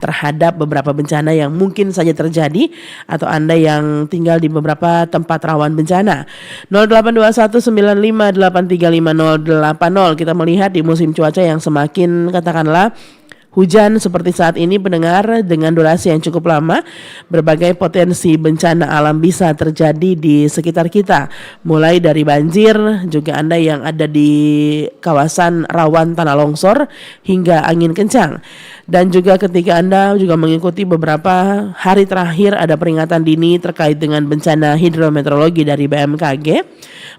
terhadap beberapa bencana yang mungkin saja terjadi atau Anda yang tinggal di beberapa tempat rawan bencana. 082195835080. Kita melihat di musim cuaca yang semakin katakanlah hujan seperti saat ini pendengar, dengan durasi yang cukup lama, berbagai potensi bencana alam bisa terjadi di sekitar kita. Mulai dari banjir, juga Anda yang ada di kawasan rawan tanah longsor hingga angin kencang. Dan juga ketika Anda juga mengikuti beberapa hari terakhir ada peringatan dini terkait dengan bencana hidrometeorologi dari BMKG.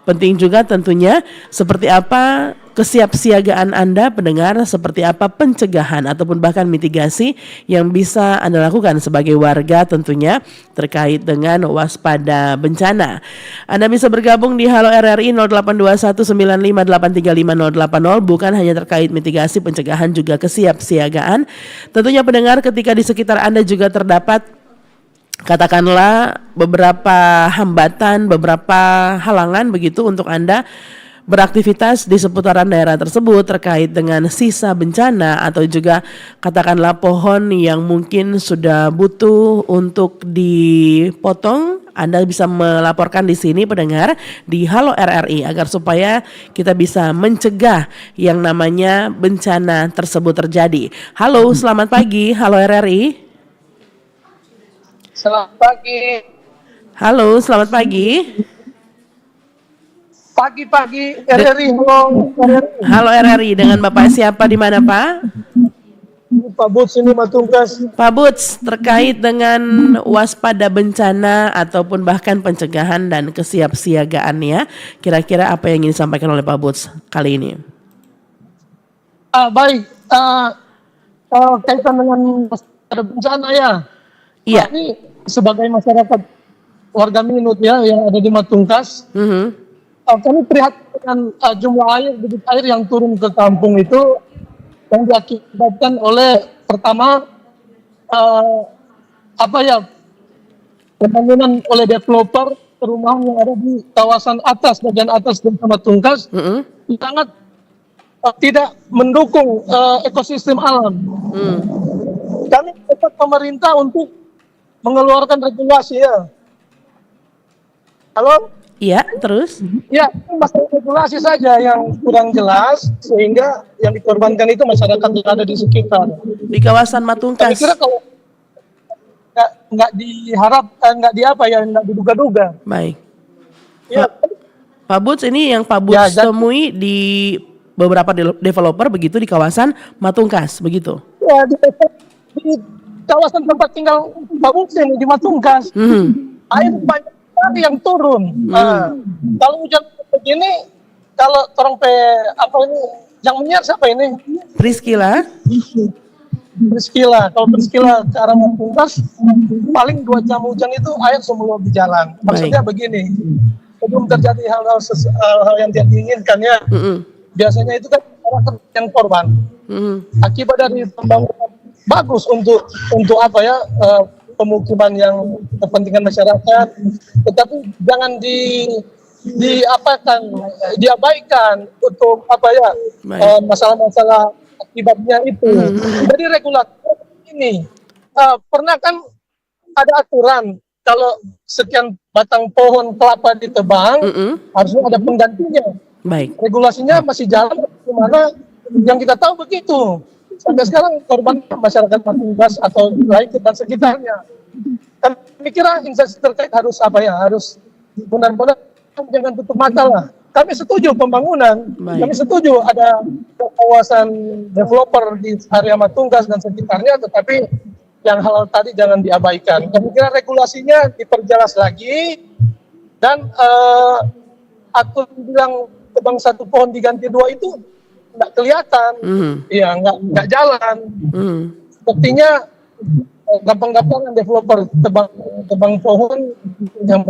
Penting juga tentunya seperti apa kesiapsiagaan Anda pendengar, seperti apa pencegahan ataupun bahkan mitigasi yang bisa Anda lakukan sebagai warga tentunya terkait dengan waspada bencana. Anda bisa bergabung di Halo RRI 082195835080, bukan hanya terkait mitigasi, pencegahan, juga kesiapsiagaan. Tentunya pendengar, ketika di sekitar Anda juga terdapat katakanlah beberapa hambatan, beberapa halangan begitu untuk Anda beraktivitas di seputaran daerah tersebut terkait dengan sisa bencana, atau juga katakanlah pohon yang mungkin sudah butuh untuk dipotong, Anda bisa melaporkan di sini pendengar di Halo RRI agar supaya kita bisa mencegah yang namanya bencana tersebut terjadi. Halo, selamat pagi. Halo RRI. Selamat pagi. Halo, selamat pagi. Pagi-pagi RRI. Halo RRI, dengan Bapak siapa, di mana Pak? Pak Buts ini Matungkas. Pak Buts, terkait dengan waspada bencana ataupun bahkan pencegahan dan kesiapsiagaannya, kira-kira apa yang ingin disampaikan oleh Pak Buts kali ini? Baik, kaitan dengan waspada bencana ya. Iya. Ini sebagai masyarakat warga Minut ya yang ada di Matungkas, kami prihatin dengan jumlah debit air yang turun ke kampung itu, yang diakibatkan oleh pertama pembangunan oleh developer perumahan yang ada di kawasan atas, bagian atas Desa Matungkas, sangat tidak mendukung ekosistem alam. Kami tetap pemerintah untuk mengeluarkan regulasi ya. Halo? Iya, terus? Ya, masalah regulasi saja yang kurang jelas sehingga yang dikorbankan itu masyarakat yang ada di sekitar. Di kawasan Matungkas. Saya kira kalau nggak diduga-duga. Baik. Ya. Pak Buts, ini yang Pak Buts temui di beberapa developer begitu di kawasan Matungkas, begitu? Ya, di kawasan tempat tinggal Pak Buts ini di Matungkas. Air banyak sekali yang turun. Kalau hujan begini, kalau yang menyiar siapa ini? Priscila. Kalau Priscila ke arah Matungkas, paling 2 jam hujan itu air semua di jalan. Maksudnya begini, sebelum terjadi hal-hal yang tidak diinginkan ya, biasanya itu kan masyarakat yang korban. Akibat dari pembangunan bagus untuk pemukiman yang kepentingan masyarakat, tetapi jangan diabaikan untuk masalah-masalah akibatnya itu. Jadi regulator ini pernah kan ada aturan kalau sekian batang pohon kelapa ditebang, harusnya ada penggantinya. Baik. Regulasinya masih jalan, gimana yang kita tahu begitu. Sampai sekarang korban masyarakat Matungkas atau lain dan sekitarnya. Kami kira instansi terkait harus benar-benar jangan tutup mata lah. Kami setuju pembangunan, kami setuju ada kawasan developer di area Matungkas dan sekitarnya, tetapi yang hal tadi jangan diabaikan. Kami kira regulasinya diperjelas lagi, dan aku bilang tebang 1 pohon diganti 2 itu nggak kelihatan, ya nggak jalan. Sepertinya gampang-gampangan developer tebang pohon yang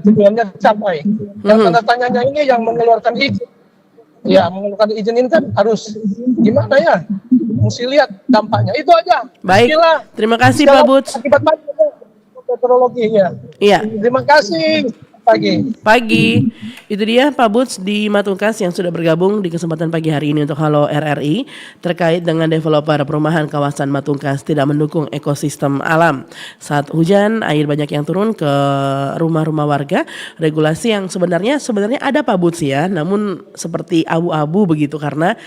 tujuannya tercapai. Yang tanda tanyanya ini yang mengeluarkan izin. Ya, mengeluarkan izin ini kan harus gimana ya? Mesti lihat dampaknya. Itu aja. Baik. Terima kasih Pak Buts. Akibat meteorologi ya. Iya. Terima kasih. pagi. Pagi, itu dia Pak Buts di Matungkas yang sudah bergabung di kesempatan pagi hari ini untuk Halo RRI terkait dengan developer perumahan kawasan Matungkas tidak mendukung ekosistem alam. Saat hujan, air banyak yang turun ke rumah-rumah warga. Regulasi yang sebenarnya ada Pak Buts ya, namun seperti abu-abu begitu karena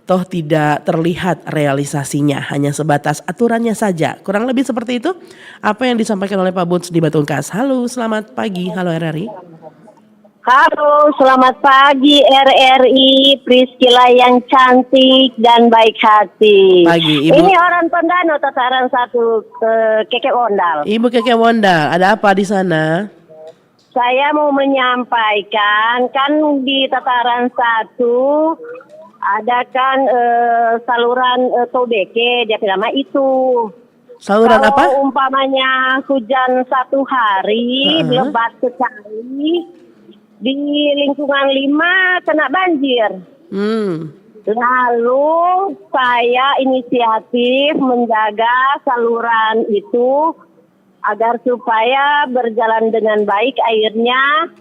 toh tidak terlihat realisasinya, hanya sebatas aturannya saja. Kurang lebih seperti itu apa yang disampaikan oleh Pak Buts di Batungkas. Halo, selamat pagi. Halo RRI. Halo, selamat pagi RRI, Priscila yang cantik dan baik hati. Pagi, Ibu. Ini orang Tondano, tataran 1 ke Keke Ondal. Ibu Keke Wondal, ada apa di sana? Saya mau menyampaikan, kan di tataran 1 ada kan saluran Tobeke, dia nama itu. Saluran Kalau apa? umpamanya hujan 1 hari, lebat sekali, di lingkungan 5 kena banjir. Lalu saya inisiatif menjaga saluran itu agar supaya berjalan dengan baik airnya.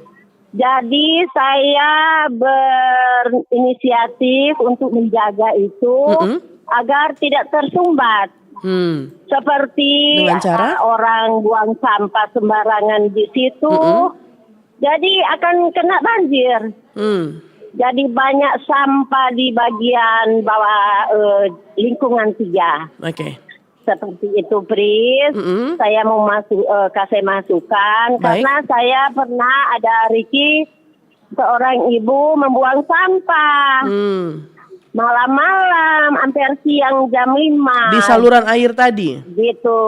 Jadi saya berinisiatif untuk menjaga itu agar tidak tersumbat. Seperti Dengan cara? orang buang sampah sembarangan di situ. Jadi akan kena banjir. Jadi banyak sampah di bagian bawah lingkungan 3. Oke. Seperti itu, Pris. Saya mau kasih masukan. Baik. Karena saya pernah ada Riki, seorang ibu membuang sampah. Malam-malam, hampir siang jam 5. Di saluran air tadi. Gitu.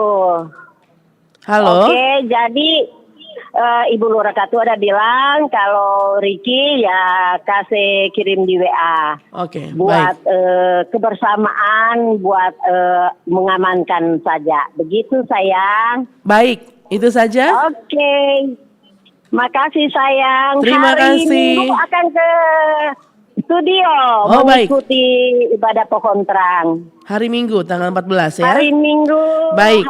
Halo. Oke, jadi Ibu Lurah Katu ada bilang kalau Riki ya kasih kirim di WA. Oke, Buat baik. kebersamaan, buat mengamankan saja. Begitu sayang. Baik, itu saja. Oke. Makasih sayang. Terima Hari kasih. Minggu akan ke studio Oh, baik. mengikuti ibadah pohon terang. Hari Minggu tanggal 14 ya. Hari Minggu. Baik.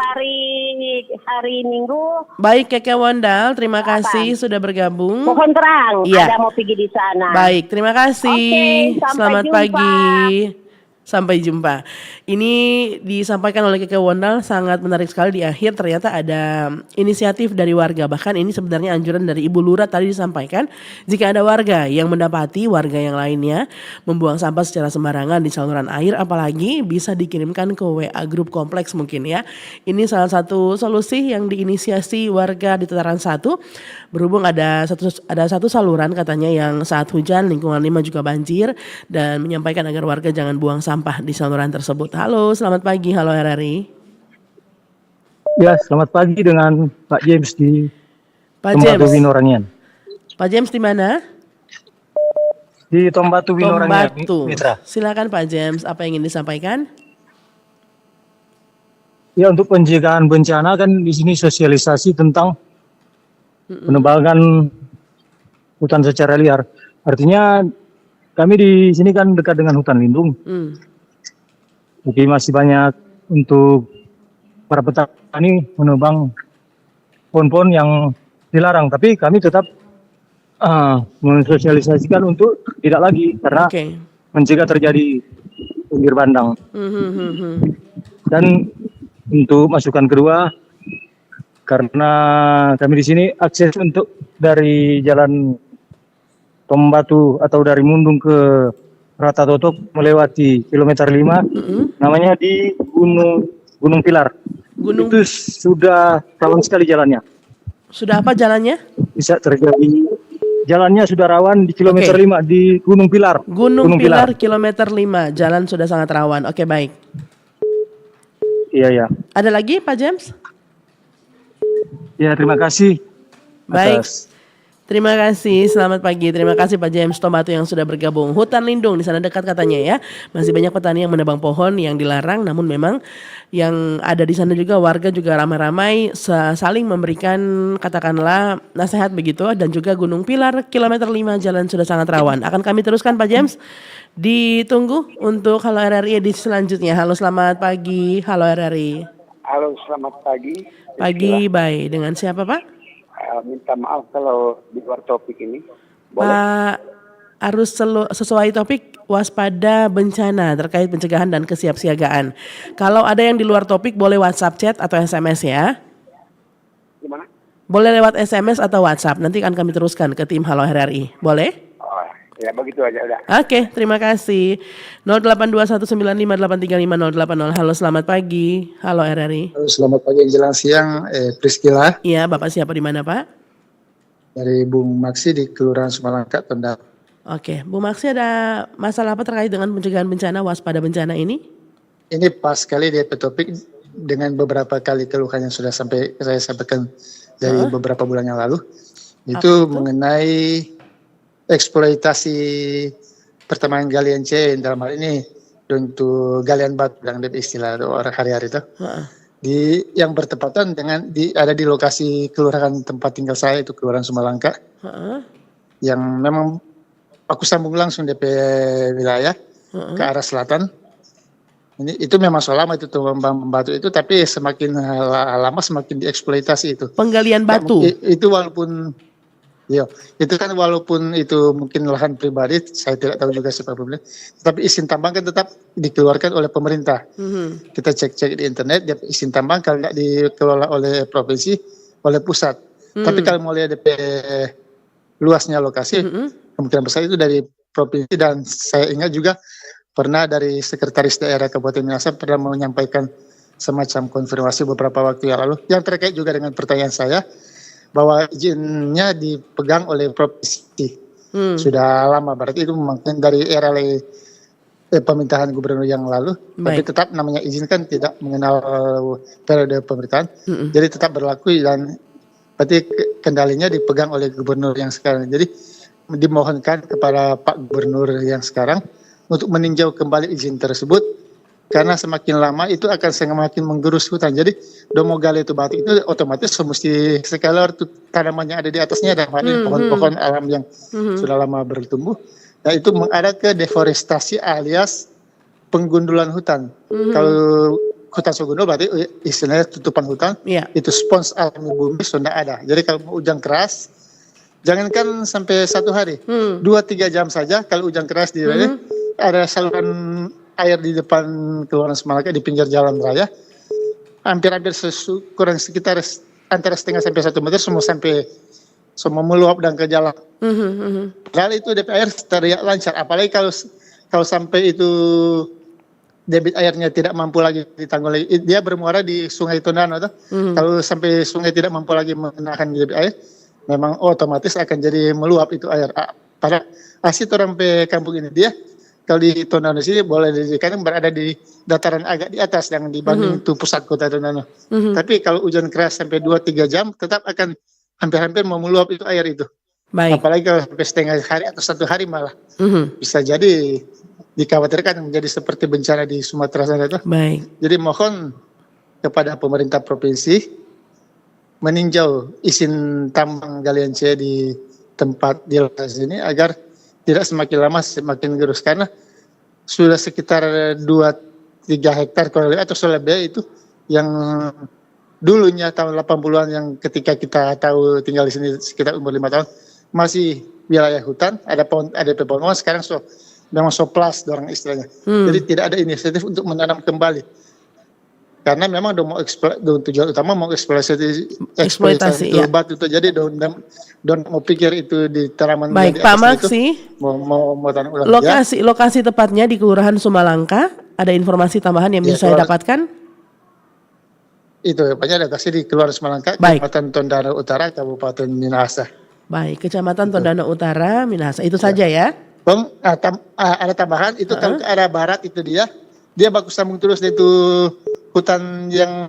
Hari Minggu. Baik Keke Wondal, terima kasih sudah bergabung. Pohon terang. Iya. Ada mau pergi di sana. Baik, terima kasih. Oke, sampai Selamat jumpa. pagi. Sampai jumpa. Ini disampaikan oleh Keke Wondal sangat menarik sekali di akhir ternyata ada inisiatif dari warga. Bahkan ini sebenarnya anjuran dari Ibu Lurah tadi disampaikan jika ada warga yang mendapati warga yang lainnya membuang sampah secara sembarangan di saluran air apalagi bisa dikirimkan ke WA grup kompleks mungkin ya. Ini salah satu solusi yang diinisiasi warga di tataran 1 berhubung ada satu saluran katanya yang saat hujan lingkungan 5 juga banjir dan menyampaikan agar warga jangan buang sampah di saluran tersebut. Halo, selamat pagi. Halo RRI. Ya, selamat pagi dengan Pak James di Pak Tombatu James. Winorangian. Pak James di mana? Di Tombatu Winorangian, Tombatu. Mitra. Silakan Pak James, apa yang ingin disampaikan? Ya, untuk pencegahan bencana kan di sini sosialisasi tentang penebangan hutan secara liar. Artinya kami di sini kan dekat dengan hutan lindung. Jadi masih banyak untuk para petani menebang pohon-pohon yang dilarang. Tapi kami tetap mensosialisasikan untuk tidak lagi karena Oke. mencegah terjadi banjir bandang. Dan untuk masukan kedua, karena kami di sini akses untuk dari jalan Tombatu atau dari Mundung ke Rata Totok melewati kilometer 5, namanya di Gunung Pilar. Gunung Itu sudah rawan sekali jalannya. sudah apa jalannya? Bisa terjadi jalannya sudah rawan di kilometer Oke. 5 di Gunung Pilar. Gunung Pilar kilometer 5, jalan sudah sangat rawan. Oke, baik. Iya, ya. Ada lagi Pak James? Ya, terima kasih. Baik. atas- Terima kasih, selamat pagi. Terima kasih Pak James Tombatu yang sudah bergabung. Hutan lindung di sana dekat katanya ya. Masih banyak petani yang menebang pohon yang dilarang, namun memang yang ada di sana juga warga juga ramai-ramai saling memberikan katakanlah nasihat begitu dan juga Gunung Pilar kilometer 5 jalan sudah sangat rawan. Akan kami teruskan Pak James. Ditunggu untuk Halo RRI edisi selanjutnya. Halo, selamat pagi. Halo RRI. Halo, selamat pagi. Pagi, baik. Dengan siapa Pak? minta maaf kalau di luar topik ini. Boleh? Pak, harus sesuai topik waspada bencana terkait pencegahan dan kesiapsiagaan. Kalau ada yang di luar topik boleh WhatsApp chat atau SMS ya. Gimana? Boleh lewat SMS atau WhatsApp. Nanti akan kami teruskan ke tim Halo RRI. Boleh? Oh, ya begitu aja udah. Oke, terima kasih. 082195835080. Halo, selamat pagi. Halo RRI. Halo, selamat pagi menjelang siang, Priscila Iya, Bapak siapa di mana, Pak? dari Bung Maksi di Kelurahan Sumalangka, Tondano. Oke, Bu Maksi ada masalah apa terkait dengan pencegahan bencana, waspada bencana ini? Ini pas sekali di topik dengan beberapa kali keluhan yang sudah saya sampaikan dari beberapa bulan yang lalu. Itu mengenai eksploitasi pertambangan galian C dalam hal ini untuk galian batu yang ada istilah orang hari-hari itu. Yang bertepatan dengan ada di lokasi kelurahan tempat tinggal saya itu Kelurahan Sumalangka. Yang memang aku sambung langsung DP wilayah ke arah selatan. Itu memang selama itu batu itu, tapi semakin lama semakin dieksploitasi itu. Penggalian batu. Itu walaupun itu kan walaupun itu mungkin lahan pribadi, saya tidak tahu juga siapa pemilik, tapi izin tambang kan tetap dikeluarkan oleh pemerintah. Kita cek di internet, dia izin tambang kalau tidak dikelola oleh provinsi, oleh pusat. Tapi kalau mau lihat DP luasnya lokasi, kemungkinan besar itu dari provinsi, dan saya ingat juga pernah dari Sekretaris Daerah Kabupaten Minahasa pernah menyampaikan semacam konfirmasi beberapa waktu yang lalu, yang terkait juga dengan pertanyaan saya, bahwa izinnya dipegang oleh provinsi. Sudah lama, berarti itu mungkin dari era pemerintahan gubernur yang lalu. Tapi tetap namanya izin kan tidak mengenal periode pemerintahan, jadi tetap berlaku, dan berarti kendalinya dipegang oleh gubernur yang sekarang. Jadi dimohonkan kepada Pak Gubernur yang sekarang untuk meninjau kembali izin tersebut, karena semakin lama itu akan semakin menggerus hutan. Jadi domogali itu batu itu otomatis mesti scalar tanamannya ada di atasnya, dan pohon-pohon alam yang sudah lama bertumbuh. Nah itu mengarah ke deforestasi alias penggundulan hutan. Kalau hutan segundul berarti istilahnya tutupan hutan, itu spons alami bumi sudah ada. Jadi kalau hujan keras, jangankan sampai 1 hari, 2-3 jam saja kalau hujan keras di ada saluran air di depan Kelurahan Sumalangka di pinggir jalan raya, hampir-hampir kurang sekitar antara setengah sampai 1 meter semua meluap dan ke jalan. Padahal itu debit air terlihat lancar, apalagi kalau sampai itu debit airnya tidak mampu lagi ditanggul, dia bermuara di Sungai Tondano. Kalau sampai sungai tidak mampu lagi menahan debit air, memang otomatis akan jadi meluap itu air. Pada asli orang pe kampung ini dia kalau di Tondano sini boleh dikatakan berada di dataran agak di atas yang dibanding itu pusat kota Tondano. Tapi kalau hujan keras sampai 2-3 jam tetap akan hampir-hampir meluap itu air itu. Apalagi kalau sampai setengah hari atau 1 hari malah. Bisa jadi dikhawatirkan menjadi seperti bencana di Sumatera sana itu. Jadi mohon kepada pemerintah provinsi meninjau izin tambang galian C di tempat di lokasi ini agar tidak semakin lama semakin gerus, karena sudah sekitar 2-3 hektar atau lebih itu yang dulunya tahun 80-an yang ketika kita tahu tinggal di sini sekitar umur 5 tahun masih wilayah hutan, ada pepohonan, sekarang memang plus dorang istilahnya. Jadi tidak ada inisiatif untuk menanam kembali. Karena memang tujuan utama mau eksploitasi batu itu, jadi don't mau pikir itu di tanaman. Baik, Pak Maksi, mau tanam ulang. Lokasi tepatnya di Kelurahan Sumalangka, ada informasi tambahan yang bisa saya dapatkan? Itu banyak lokasi di Kelurahan Sumalangka, Kecamatan Tondano Utara, Kabupaten Minahasa. Baik, Kecamatan Tondano Utara, Minahasa, itu saja ya? Bang, ada tambahan itu kalau ke arah barat itu dia bagus sambung terus itu hutan yang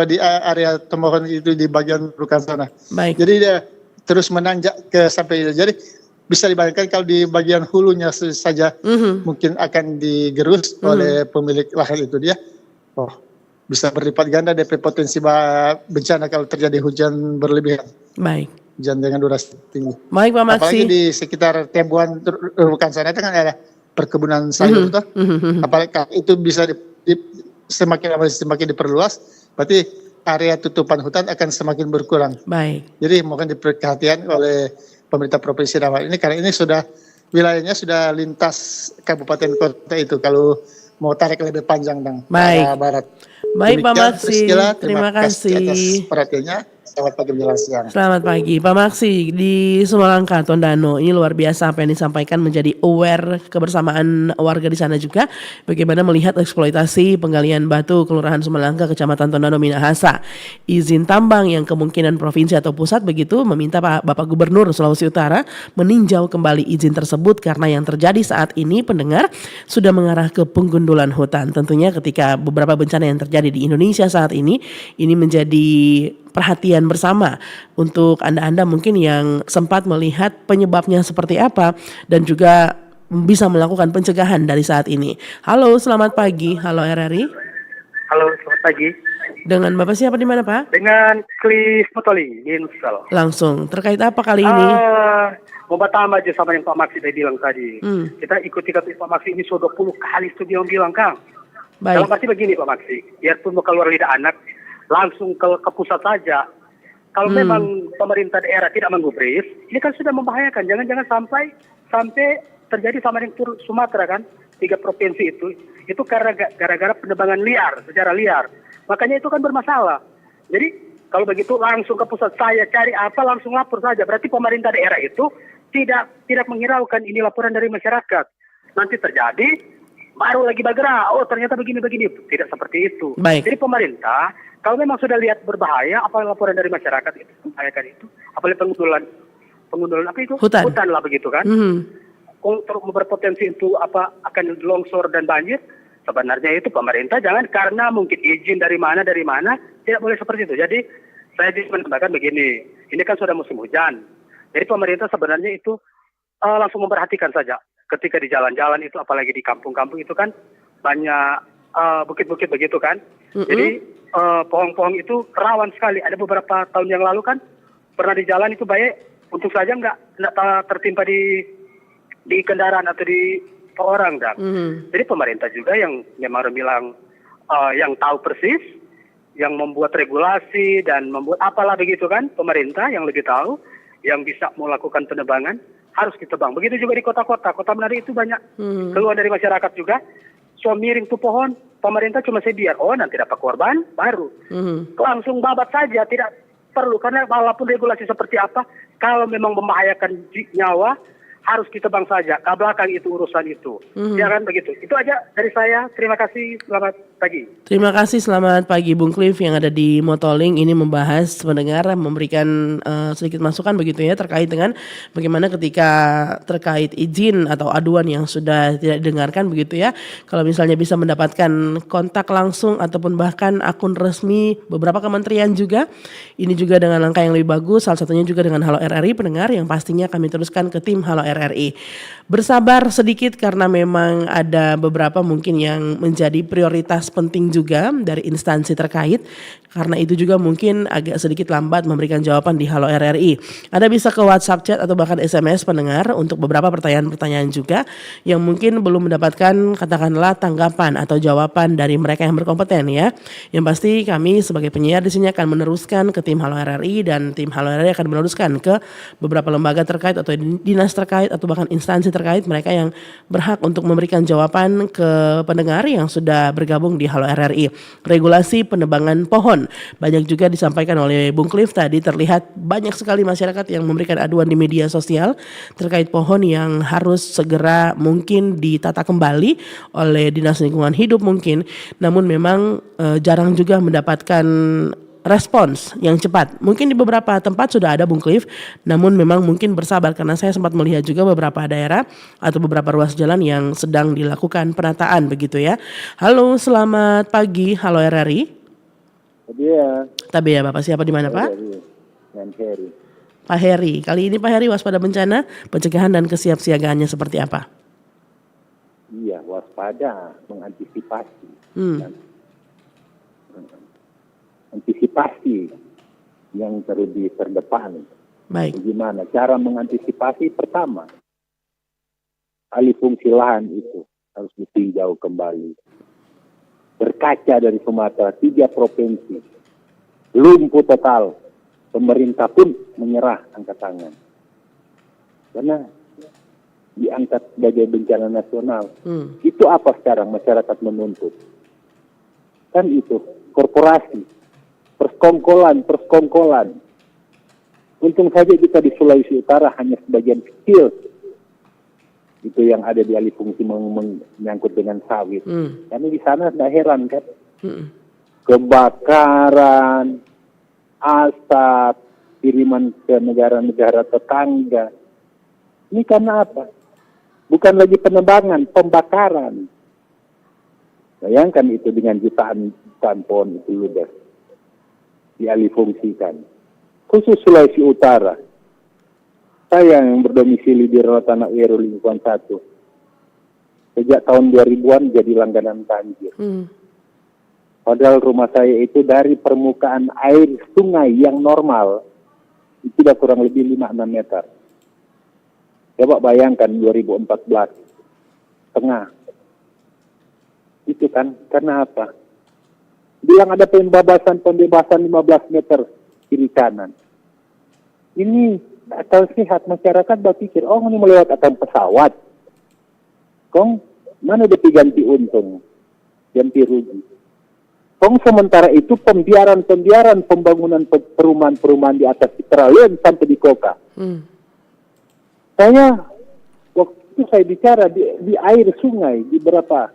di area Tombokan itu di bagian Rukan sana. Jadi dia terus menanjak ke sampai, jadi bisa dibayangkan kalau di bagian hulunya saja mungkin akan digerus oleh pemilik lahan itu dia. Bisa berlipat ganda DP potensi bencana kalau terjadi hujan berlebihan. Hujan dengan durasi tinggi. Baik, Pak Maksi. Apalagi di sekitar Tembuan Rukan sana itu kan ada perkebunan sayur apalagi itu bisa semakin lama semakin diperluas, berarti area tutupan hutan akan semakin berkurang. Baik. Jadi mohon diperhatikan oleh pemerintah provinsi dalam hal ini karena ini sudah wilayahnya sudah lintas kabupaten kota itu kalau mau tarik lebih panjang dan Baik. arah barat. Baik Pak Demikian, Maksi, Priscilla, terima kasih atas kasih. perhatiannya. Selamat pagi menjelang siang. Selamat pagi Pak Maksi di Sumalangka Tondano. Ini luar biasa apa yang disampaikan, menjadi aware kebersamaan warga di sana juga bagaimana melihat eksploitasi penggalian batu Kelurahan Sumalangka Kecamatan Tondano Minahasa. Izin tambang yang kemungkinan provinsi atau pusat begitu meminta Bapak Gubernur Sulawesi Utara meninjau kembali izin tersebut karena yang terjadi saat ini pendengar sudah mengarah ke penggundulan hutan. Tentunya ketika beberapa bencana yang terjadi di Indonesia saat ini menjadi perhatian bersama untuk Anda mungkin yang sempat melihat penyebabnya seperti apa dan juga bisa melakukan pencegahan dari saat ini. Halo, selamat pagi. Halo RRI. Halo, selamat pagi. Dengan Bapak siapa di mana, Pak? Dengan Cliff Motoli di Nussel. Langsung. Terkait apa kali ini? Mau pertama aja sama yang Pak Maksi tadi bilang tadi. Kita ikuti kata Pak Maksi ini sudah 20 kali itu dia bilang, Kang. Baik. Kalau pasti begini Pak Maksi, biarpun mau keluar lidah anak, langsung ke pusat saja. Kalau memang pemerintah daerah tidak menggubris, ini kan sudah membahayakan. Jangan-jangan sampai terjadi sama yang Sumatera kan, 3 provinsi itu karena gara-gara penebangan liar, secara liar. Makanya itu kan bermasalah. Jadi kalau begitu langsung ke pusat, saya cari apa langsung lapor saja. Berarti pemerintah daerah itu tidak menghiraukan ini laporan dari masyarakat. Nanti terjadi baru lagi bergerak. Oh ternyata begini-begini. Tidak seperti itu. Baik. Jadi pemerintah kalau memang sudah lihat berbahaya, apa laporan dari masyarakat itu membahayakan itu, apalagi pengundulan apa itu? Hutan lah begitu kan? Untuk berpotensi itu akan longsor dan banjir. Sebenarnya itu pemerintah jangan karena mungkin izin dari mana tidak boleh seperti itu. Jadi saya menambahkan begini, ini kan sudah musim hujan. Jadi pemerintah sebenarnya itu langsung memperhatikan saja. Ketika di jalan-jalan itu, apalagi di kampung-kampung itu kan banyak bukit-bukit begitu kan. Jadi pohon-pohon itu rawan sekali. Ada beberapa tahun yang lalu kan pernah di jalan itu baik, untung saja nggak tertimpa di kendaraan atau di orang dan. Jadi pemerintah juga yang memang bilang yang tahu persis, yang membuat regulasi dan membuat apalah begitu kan, pemerintah yang lebih tahu, yang bisa melakukan penebangan harus ditebang. Begitu juga di kota-kota. Kota Manado itu banyak keluar dari masyarakat juga. So miring tuh pohon, pemerintah cuma sedia. Oh nanti dapat korban baru. Langsung babat saja, tidak perlu. Karena walaupun regulasi seperti apa, kalau memang membahayakan nyawa, harus ditebang saja. Ke belakang itu urusan itu. Jangan begitu. Itu aja dari saya. Terima kasih. Selamat pagi. Terima kasih, selamat pagi Bung Cliff yang ada di Motoling. Ini membahas pendengar, memberikan sedikit masukan begitu ya terkait dengan bagaimana ketika terkait izin atau aduan yang sudah tidak didengarkan begitu ya. Kalau misalnya bisa mendapatkan kontak langsung ataupun bahkan akun resmi beberapa kementerian juga. Ini juga dengan langkah yang lebih bagus. Salah satunya juga dengan Halo RRI pendengar yang pastinya kami teruskan ke tim Halo RRI. Bersabar sedikit karena memang ada beberapa mungkin yang menjadi prioritas penting juga dari instansi terkait. Karena itu juga mungkin agak sedikit lambat memberikan jawaban di Halo RRI. Anda bisa ke WhatsApp chat atau bahkan SMS pendengar untuk beberapa pertanyaan-pertanyaan juga yang mungkin belum mendapatkan katakanlah tanggapan atau jawaban dari mereka yang berkompeten ya. Yang pasti kami sebagai penyiar di sini akan meneruskan ke tim Halo RRI dan tim Halo RRI akan meneruskan ke beberapa lembaga terkait atau dinas terkait atau bahkan instansi terkait mereka yang berhak untuk memberikan jawaban ke pendengar yang sudah bergabung di Halo RRI. Regulasi penebangan pohon banyak juga disampaikan oleh Bung Cliff tadi, terlihat banyak sekali masyarakat yang memberikan aduan di media sosial terkait pohon yang harus segera mungkin ditata kembali oleh Dinas Lingkungan Hidup mungkin, namun memang jarang juga mendapatkan respons yang cepat. Mungkin di beberapa tempat sudah ada Bung Cliff, namun memang mungkin bersabar karena saya sempat melihat juga beberapa daerah atau beberapa ruas jalan yang sedang dilakukan penataan begitu ya. Halo, selamat pagi. Halo RRI. Tapi ya Bapak siapa di mana Pak? Heri. Pak Heri. Kali ini Pak Heri waspada bencana, pencegahan dan kesiapsiagaannya seperti apa? Iya, waspada, mengantisipasi. Antisipasi yang terlebih terdepan. Baik. Bagaimana cara mengantisipasi? Pertama, alih fungsi lahan itu harus ditinjau kembali. Berkaca dari Sumatera, 3 provinsi lumpuh total. Pemerintah pun menyerah angkat tangan. Karena diangkat sebagai bencana nasional. Itu apa sekarang masyarakat menuntut? Kan itu, korporasi, persekongkolan. Untung saja kita di Sulawesi Utara hanya sebagian kecil itu yang ada di alih fungsi menyangkut dengan sawit. Karena di sana tidak heran kan, kebakaran, asap, kiriman ke negara-negara tetangga. Ini karena apa? Bukan lagi penebangan, pembakaran. Bayangkan itu dengan jutaan pohon itu ludes dialih fungsikan. Khusus Sulawesi Utara. Saya yang berdomisili di Rorotan Weru Lingkungan 1. Sejak tahun 2000-an jadi langganan banjir. Padahal rumah saya itu dari permukaan air sungai yang normal itu sudah kurang lebih 5-6 meter. Coba bayangkan 2014 setengah. Itu kan karena apa? Bilang ada pembebasan 15 meter kiri kanan. Ini akal sehat masyarakat berpikir, oh ini melewat atas pesawat. Kong mana ada ganti untung, ganti rugi. Kong sementara itu pembiaran pembangunan perumahan di atas Citraland sampai di Koka. Saya waktu itu saya bicara di air sungai di berapa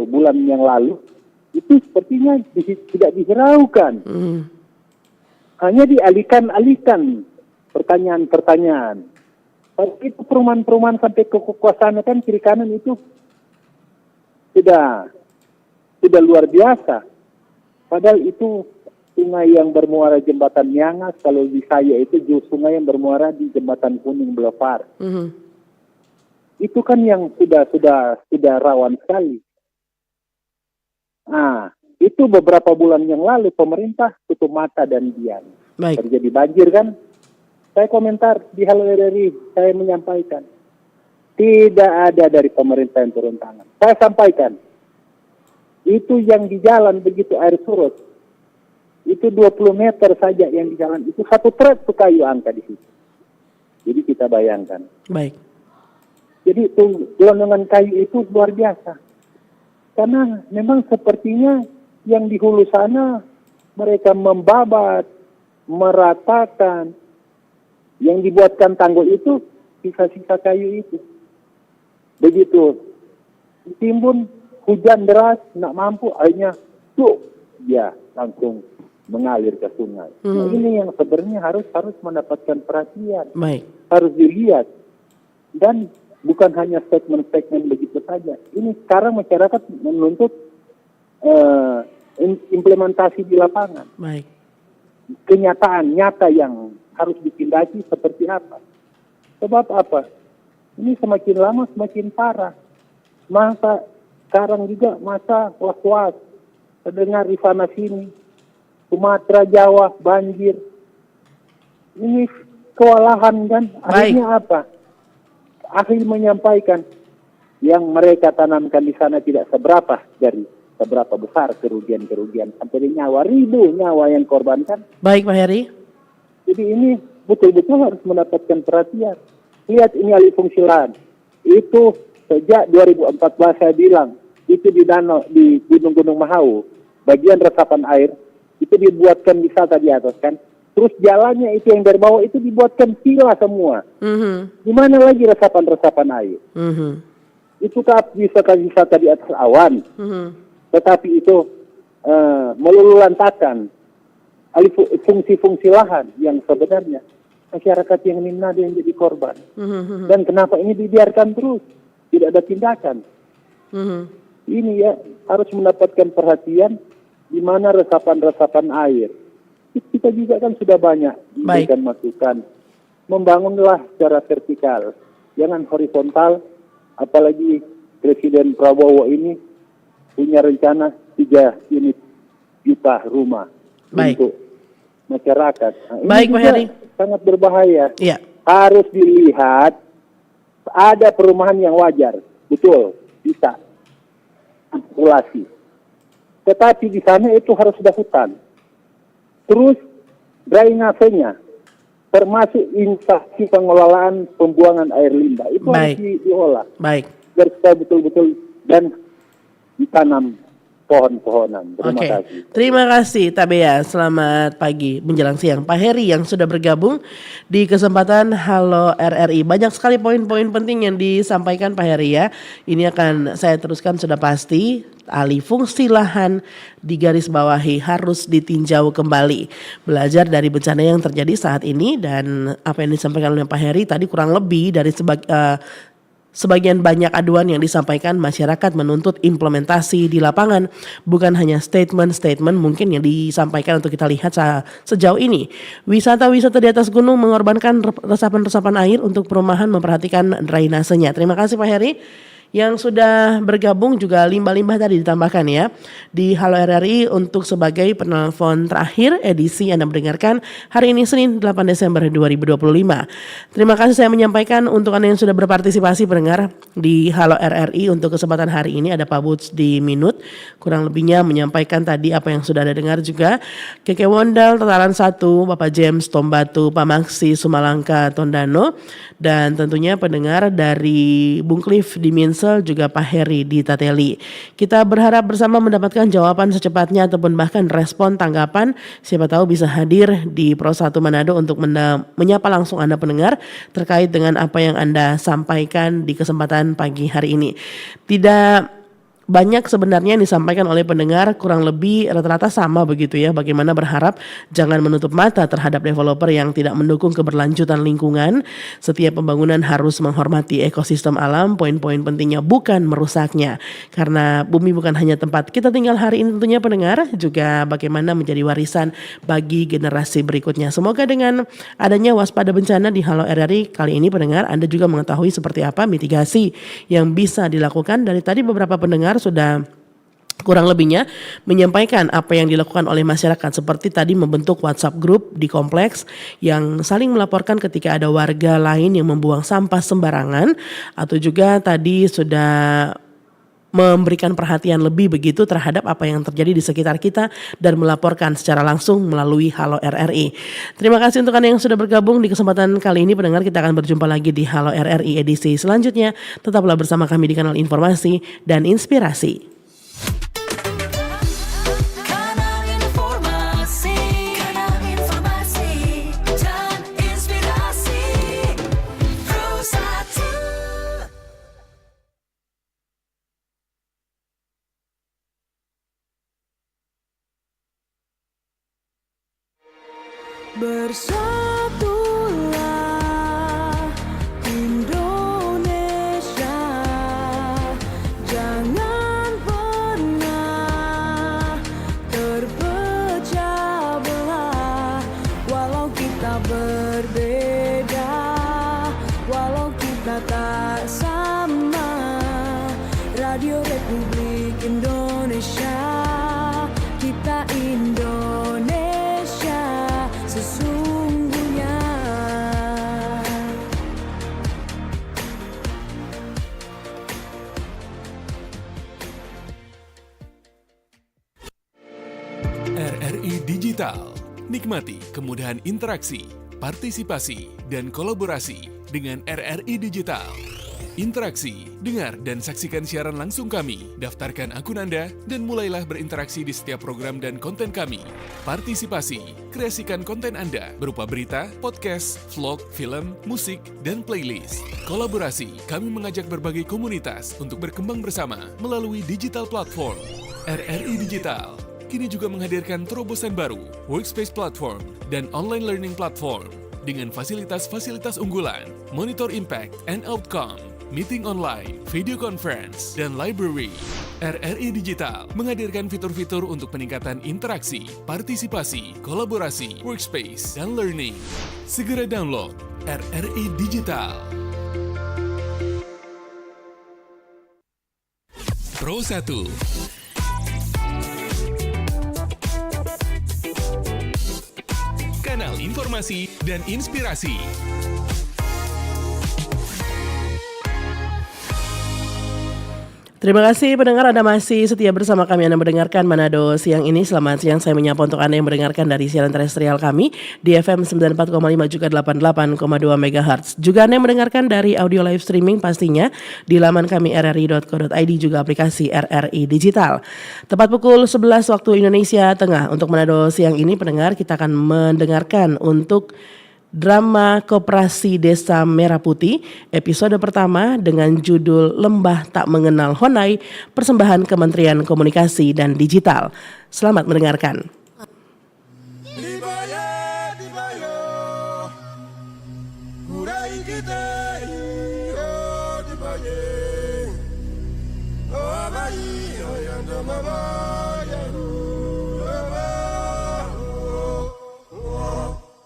bulan yang lalu itu sepertinya tidak dihiraukan. Hanya dialihkan pertanyaan. Tapi itu perumahan sampai ke kekuasaan kan kiri kanan itu sudah luar biasa. Padahal itu sungai yang bermuara jembatan Miangas, kalau di saya itu sungai yang bermuara di jembatan Kuning Boulevard. Itu kan yang sudah rawan sekali. Nah, itu beberapa bulan yang lalu pemerintah tutup mata dan diam. Terjadi banjir kan? Saya komentar di Halo RRI, saya menyampaikan. Tidak ada dari pemerintah yang turun tangan. Saya sampaikan. Itu yang di jalan begitu air surut. Itu 20 meter saja yang di jalan. Itu satu truk tuh kayu angka di situ. Jadi kita bayangkan. Baik. Jadi gelondongan kayu itu luar biasa. Karena memang sepertinya yang di hulu sana mereka membabat, meratakan. Yang dibuatkan tanggul itu sisa-sisa kayu itu. Begitu ditimbun hujan deras, nak mampu airnya dia langsung mengalir ke sungai. Nah, ini yang sebenarnya harus mendapatkan perhatian. Harus dilihat. Dan bukan hanya statement-statement begitu saja. Ini sekarang masyarakat menuntut implementasi di lapangan. Kenyataan nyata yang harus ditindaki seperti apa. Sebab apa? Ini semakin lama semakin parah. Masa sekarang juga masa was-was. Terdengar di sana sini. Sumatera, Jawa, banjir. Ini kewalahan kan. Akhirnya apa? Ahli menyampaikan yang mereka tanamkan di sana tidak seberapa besar kerugian sampai nyawa, ribu nyawa yang korbankan. Baik Pak Heri. Jadi ini betul-betul harus mendapatkan perhatian. Lihat ini alih fungsi lahan. Itu sejak 2014 saya bilang itu di danau di Gunung Mahau bagian resapan air itu dibuatkan wisata di atas kan. Terus jalannya itu yang dari bawah itu dibuatkan villa semua. Di mana lagi resapan air? Itu wisata di atas awan. Tetapi itu melululantakan fungsi-fungsi lahan yang sebenarnya masyarakat yang Minado yang jadi korban. Dan kenapa ini dibiarkan terus? Tidak ada tindakan. Ini ya harus mendapatkan perhatian di mana resapan air. Kita juga kan sudah banyak memberikan masukan. Membangunlah secara vertikal. Jangan horizontal. Apalagi Presiden Prabowo ini punya rencana 3 unit juta rumah untuk masyarakat. Nah, ini Pak Heri. Sangat berbahaya. Harus dilihat ada perumahan yang wajar. Betul, bisa. Populasi. Tetapi di sana itu harus ada hutan. Terus drainasenya, termasuk instasi pengelolaan pembuangan air limbah itu harus diolah. Baik. Biar kita betul-betul dan ditanam pohon-pohonan. Terima kasih. Terima kasih Tabea. Selamat pagi menjelang siang. Pak Heri yang sudah bergabung di kesempatan Halo RRI. Banyak sekali poin-poin penting yang disampaikan Pak Heri ya. Ini akan saya teruskan sudah pasti. Alih fungsi lahan digarisbawahi harus ditinjau kembali. Belajar dari bencana yang terjadi saat ini dan apa yang disampaikan oleh Pak Heri tadi kurang lebih dari sebagian banyak aduan yang disampaikan masyarakat menuntut implementasi di lapangan, bukan hanya statement-statement mungkin yang disampaikan untuk kita lihat sejauh ini. Wisata-wisata di atas gunung mengorbankan resapan-resapan air untuk perumahan memperhatikan drainasenya. Terima kasih Pak Heri. Yang sudah bergabung juga limbah-limbah tadi ditambahkan ya di Halo RRI untuk sebagai penelpon terakhir edisi Anda mendengarkan hari ini Senin 8 Desember 2025. Terima kasih saya menyampaikan untuk Anda yang sudah berpartisipasi pendengar di Halo RRI untuk kesempatan hari ini ada Pak Buts di Minut kurang lebihnya menyampaikan tadi apa yang sudah Anda dengar juga Keke Wondal Tataran 1, Bapak James Tombatu, Pak Maksi Sumalangka Tondano dan tentunya pendengar dari Bung Cliff di Minsel juga Pak Heri di Tateli. Kita berharap bersama mendapatkan jawaban secepatnya ataupun bahkan respon tanggapan siapa tahu bisa hadir di Pro 1 Manado untuk menyapa langsung Anda pendengar terkait dengan apa yang Anda sampaikan di kesempatan pagi hari ini. Tidak banyak sebenarnya yang disampaikan oleh pendengar kurang lebih rata-rata sama begitu ya. Bagaimana berharap jangan menutup mata terhadap developer yang tidak mendukung keberlanjutan lingkungan. Setiap pembangunan harus menghormati ekosistem alam. Poin-poin pentingnya bukan merusaknya. Karena bumi bukan hanya tempat kita tinggal hari ini tentunya pendengar. Juga bagaimana menjadi warisan bagi generasi berikutnya. Semoga dengan adanya waspada bencana di Halo RRI kali ini pendengar Anda juga mengetahui seperti apa mitigasi yang bisa dilakukan. Dari tadi beberapa pendengar sudah kurang lebihnya menyampaikan apa yang dilakukan oleh masyarakat seperti tadi membentuk WhatsApp group di kompleks yang saling melaporkan ketika ada warga lain yang membuang sampah sembarangan atau juga tadi sudah memberikan perhatian lebih begitu terhadap apa yang terjadi di sekitar kita dan melaporkan secara langsung melalui Halo RRI. Terima kasih untuk Anda yang sudah bergabung di kesempatan kali ini pendengar. Kita akan berjumpa lagi di Halo RRI edisi selanjutnya. Tetaplah bersama kami di kanal Informasi dan Inspirasi. Bersatulah Indonesia, jangan pernah terpecah belah. Walau kita berbeda, walau kita tak sama. Radio Republik Indonesia, kita Indonesia sesungguhnya. RRI Digital. Nikmati kemudahan interaksi, partisipasi, dan kolaborasi dengan RRI Digital. Interaksi, dengar dan saksikan siaran langsung kami, daftarkan akun Anda, dan mulailah berinteraksi di setiap program dan konten kami. Partisipasi, kreasikan konten Anda berupa berita, podcast, vlog, film, musik, dan playlist. Kolaborasi, kami mengajak berbagai komunitas untuk berkembang bersama melalui digital platform. RRI Digital kini juga menghadirkan terobosan baru, workspace platform, dan online learning platform dengan fasilitas-fasilitas unggulan, monitor impact and outcome, meeting online, video conference, dan library. RRI Digital menghadirkan fitur-fitur untuk peningkatan interaksi, partisipasi, kolaborasi, workspace, dan learning. Segera download RRI Digital. Pro 1. Kanal informasi dan inspirasi. Terima kasih pendengar, Anda masih setia bersama kami. Anda mendengarkan Manado siang ini. Selamat siang, saya menyapa untuk Anda yang mendengarkan dari siaran terestrial kami di FM 94,5 juga 88,2 MHz. Juga Anda yang mendengarkan dari audio live streaming pastinya di laman kami rri.co.id, juga aplikasi RRI Digital. Tepat pukul 11 waktu Indonesia Tengah. Untuk Manado siang ini pendengar, kita akan mendengarkan untuk drama Koperasi Desa Merah Putih episode pertama dengan judul Lembah Tak Mengenal Honai, persembahan Kementerian Komunikasi dan Digital. Selamat mendengarkan.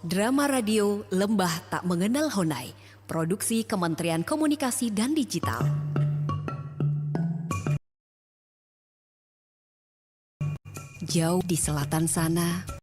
Drama radio Lembah Tak Mengenal Honai, produksi Kementerian Komunikasi dan Digital. Jauh di selatan sana,